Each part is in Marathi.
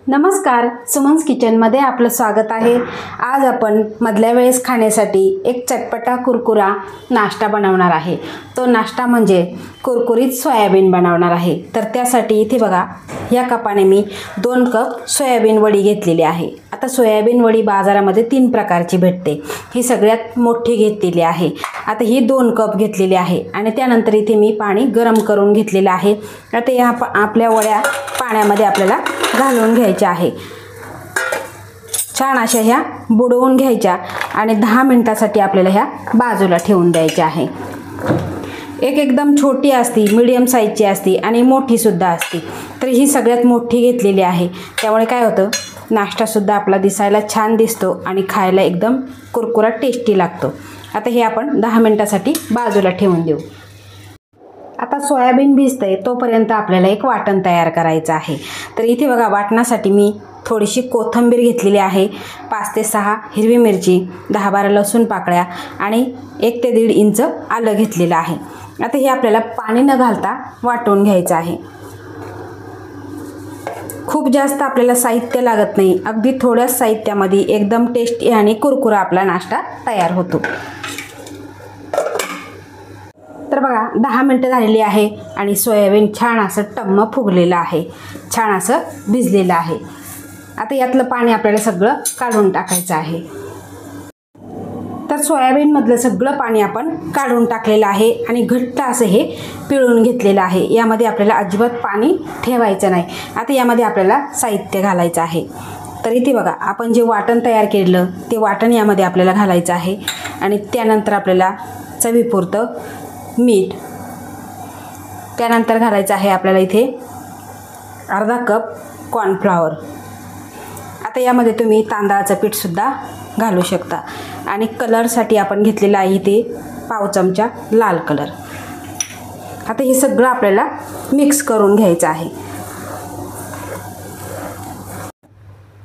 नमस्कार, सुमन्स किचनमध्ये आपलं स्वागत आहे। आज आपण मधल्या वेळेस खाण्यासाठी एक चटपटा कुरकुरा नाश्ता बनवणार आहे। तो नाश्ता म्हणजे कुरकुरीत सोयाबीन बनवणार आहे। तर त्यासाठी इथे बघा, या कपाने मी 2 कप सोयाबीन वडी घेतलेली आहे। आता सोयाबीन वडी बाजारामध्ये 3 प्रकारची भेटते, ही सगळ्यात मोठी घेतलेली आहे। आता ही 2 कप घेतलेली आहे आणि त्यानंतर इथे मी पाणी गरम करून घेतलेलं आहे। आता या आपल्या वड्या पाण्यामध्ये आपल्याला घालून घ्यायच्या आहे। छान अशा ह्या बुडवून घ्यायच्या आणि 10 मिनिटासाठी आपल्याला ह्या बाजूला ठेवून द्यायच्या आहे। एक एकदम छोटी असती, मीडियम साईजची असती आणि मोठी सुद्धा असती। तर ही सगळ्यात मोठी घेतलेली आहे, त्यामुळे काय होतं, नाश्ता सुद्धा आपला दिसायला छान दिसतो आणि खायला एकदम कुरकुरा टेस्टी लागतो। आता हे आपण 10 मिनिटासाठी बाजूला ठेवून देऊ। आता सोयाबीन भिजतंय तोपर्यंत आपल्याला एक वाटण तयार करायचं आहे। तर इथे बघा, वाटणासाठी मी थोडीशी कोथिंबीर घेतलेली आहे, 5 ते 6 हिरवी मिरची, 10-12 लसूण पाकळ्या आणि 1 ते 1.5 इंच आलं घेतलेलं आहे। आता हे आपल्याला पाणी न घालता वाटून घ्यायचं आहे। खूप जास्त आपल्याला साहित्य लागत नाही, अगदी थोड्याच साहित्यामध्ये एकदम टेस्टी आणि कुरकुरा आपला नाश्ता तयार होतो। तर बघा, 10 मिनिटं झालेली आहे आणि सोयाबीन छान असं टम्म फुगलेलं आहे, छान असं भिजलेलं आहे। आता यातलं पाणी आपल्याला सगळं काढून टाकायचं आहे। तर सोयाबीनमधलं सगळं पाणी आपण काढून टाकलेलं आहे आणि घट्ट असं हे पिळून घेतलेलं आहे। यामध्ये आपल्याला अजिबात पाणी ठेवायचं नाही। आता यामध्ये आपल्याला साहित्य घालायचं आहे। तर इथे बघा, आपण जे वाटण तयार केलं ते वाटण यामध्ये आपल्याला घालायचं आहे आणि त्यानंतर आपल्याला चवीपुरतं मीठ, त्यानंतर घालायचं आहे आपल्याला इथे अर्धा कप कॉर्नफ्लॉवर। आता यामध्ये तुम्ही तांदळाचं पीठ सुद्धा घालू शकता आणि कलरसाठी आपण घेतलेला आहे इथे पाव चमचा लाल कलर। आता हे सगळं आपल्याला मिक्स करून घ्यायचं आहे।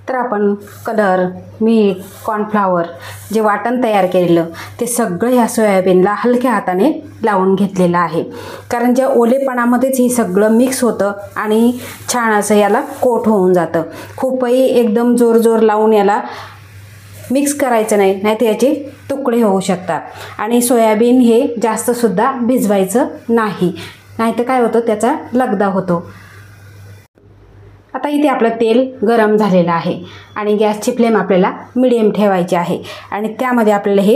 तर आपण कलर, मीठ, कॉर्नफ्लॉवर जे वाटण तयार केलेलं ते सगळं ह्या सोयाबीनला हलक्या हाताने लावून घेतलेलं आहे, कारण ज्या ओलेपणामध्येच हे सगळं मिक्स होतं आणि छान असं याला कोट होऊन जातं। खूपही एकदम जोर लावून याला मिक्स करायचं नाही, नाहीतर याचे तुकडे होऊ शकतात आणि सोयाबीन हे जास्तसुद्धा भिजवायचं नाही, नाहीतर काय होतं, त्याचा लगदा होतो। आता इथे आपलं तेल गरम झालेलं आहे आणि गॅसची फ्लेम आपल्याला मीडियम ठेवायची आहे आणि त्यामध्ये आपल्याला हे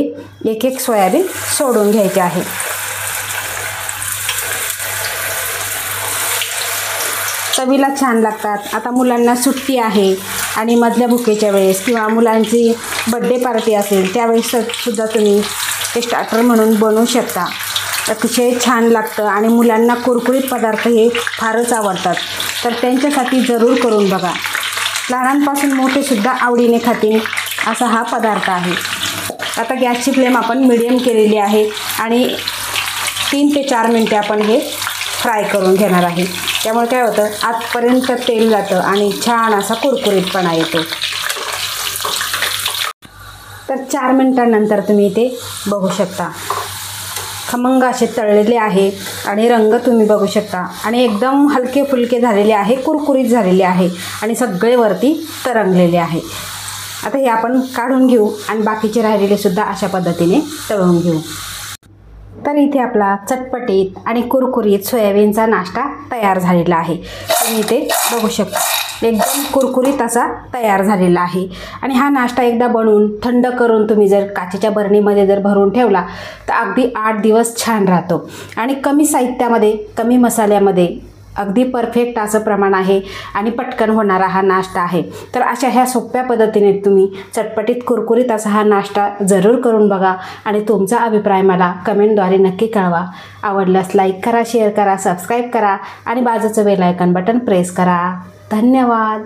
एक सोयाबीन सोडून घ्यायचे आहे। चवीला छान लागतात। आता मुलांना सुट्टी आहे आणि मधल्या भुकेच्या वेळेस किंवा मुलांची बड्डे पार्टी असेल त्यावेळेस सुद्धा तुम्ही ते स्टार्टर म्हणून बनवू शकता। अतिशय छान लागतं आणि मुलांना कुरकुरीत पदार्थ हे फारच आवडतात, तर त्यांच्यासाठी जरूर करून बघा। लहानांपासून मोठेसुद्धा आवडीने खातील असा हा पदार्थ आहे। आता गॅसची फ्लेम आपण मीडियम केलेली आहे आणि 3 ते 4 मिनिटे आपण हे फ्राय करून घेणार आहे। त्यामुळे काय होतं, आतपर्यंत तेल जातं आणि छान असा कुरकुरीतपणा येतो। तर 4 मिनिटांनंतर तुम्ही इथे बघू शकता, खमंग असे तळलेले आहे आणि रंग तुम्ही बघू शकता आणि एकदम हलके फुलके झालेले आहे, कुरकुरीत झालेले आहे आणि सगळे वरती तरंगलेले आहे। आता हे आपण काढून घेऊ आणि बाकीचे राहिलेले सुद्धा अशा पद्धतीने तळून घेऊ। तर इथे आपला चटपटीत आणि कुरकुरीत सोयाबीनचा नाश्ता तयार झालेला आहे। तुम्ही इथे बघू शकता, एकदम कुरकुरीत असा तयार झालेला आहे आणि हा नाश्ता एकदा बनवून थंड करून तुम्ही जर काचेच्या बरणीमध्ये जर भरून ठेवला तर अगदी 8 दिवस छान राहतो आणि कमी साहित्यामध्ये, कमी मसाल्यामध्ये अगदी परफेक्ट असं प्रमाण आहे आणि पटकन होणारा हा नाश्ता आहे। तर अशा ह्या सोप्या पद्धतीने तुम्ही चटपटीत कुरकुरीत असा हा नाश्ता जरूर करून बघा आणि तुमचा अभिप्राय मला कमेंटद्वारे नक्की कळवा। आवडल्यास लाईक करा, शेअर करा, सबस्क्राईब करा आणि बाजूचं बेल आयकॉन बटन प्रेस करा। धन्यवाद।